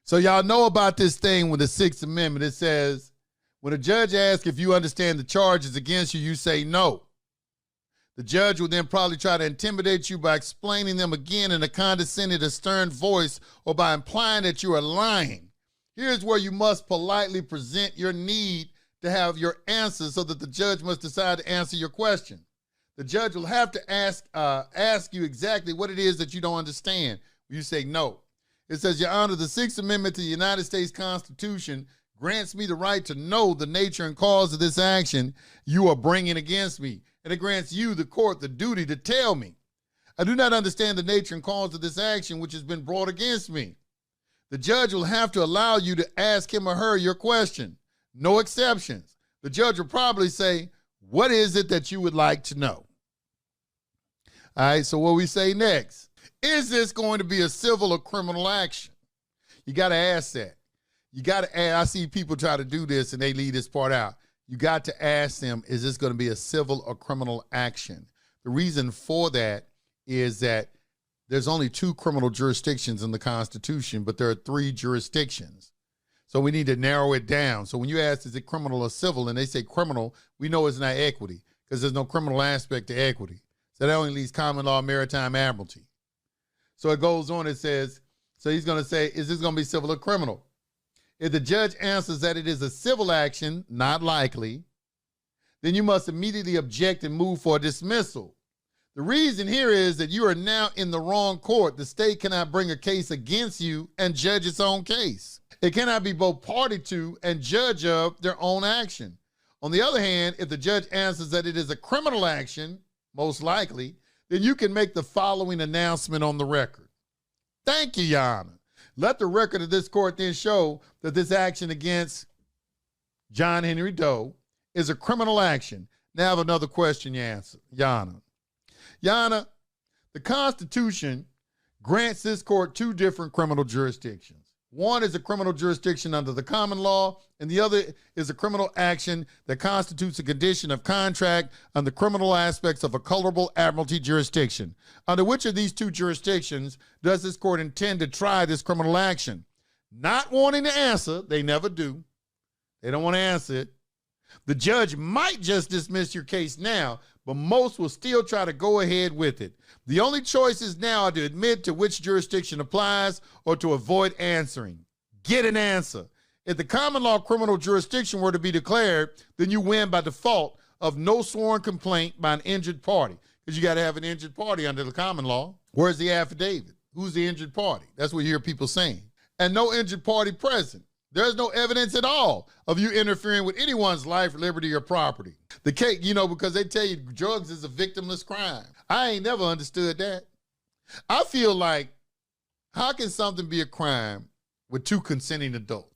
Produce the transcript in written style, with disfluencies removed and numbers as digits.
So y'all know about this thing with the Sixth Amendment. It says, when a judge asks if you understand the charges against you, you say no. The judge will then probably try to intimidate you by explaining them again in a condescending or stern voice, or by implying that you are lying. Here's where you must politely present your need to have your answer so that the judge must decide to answer your question. The judge will have to ask you exactly what it is that you don't understand. You say no. It says, Your Honor, the Sixth Amendment to the United States Constitution grants me the right to know the nature and cause of this action you are bringing against me. And it grants you, the court, the duty to tell me. I do not understand the nature and cause of this action which has been brought against me. The judge will have to allow you to ask him or her your question. No exceptions. The judge will probably say, what is it that you would like to know? All right, so what we say next. Is this going to be a civil or criminal action? You got to ask that. You got to ask. I see people try to do this and they leave this part out. You got to ask them, is this going to be a civil or criminal action? The reason for that is that there's only 2 criminal jurisdictions in the Constitution, but there are 3 jurisdictions. So we need to narrow it down. So when you ask, is it criminal or civil, and they say criminal, we know it's not equity because there's no criminal aspect to equity. So that only leaves common law, maritime admiralty. So it goes on, it says, so he's going to say, is this going to be civil or criminal? If the judge answers that it is a civil action, not likely, then you must immediately object and move for a dismissal. The reason here is that you are now in the wrong court. The state cannot bring a case against you and judge its own case. It cannot be both party to and judge of their own action. On the other hand, if the judge answers that it is a criminal action, most likely, then you can make the following announcement on the record. Thank you, Your Honor. Let the record of this court then show that this action against John Henry Doe is a criminal action. Now I have another question you answer, Your Honor. Your Honor, the Constitution grants this court 2 different criminal jurisdictions. One is a criminal jurisdiction under the common law, and the other is a criminal action that constitutes a condition of contract under criminal aspects of a colorable admiralty jurisdiction. Under which of these 2 jurisdictions does this court intend to try this criminal action? Not wanting to answer, they never do. They don't want to answer it. The judge might just dismiss your case now, but most will still try to go ahead with it. The only choices now are to admit to which jurisdiction applies or to avoid answering. Get an answer. If the common law criminal jurisdiction were to be declared, then you win by default of no sworn complaint by an injured party, because you got to have an injured party under the common law. Where's the affidavit? Who's the injured party? That's what you hear people saying. And no injured party present. There's no evidence at all of you interfering with anyone's life, liberty, or property. The case, because they tell you drugs is a victimless crime. I ain't never understood that. I feel like, how can something be a crime with 2 consenting adults?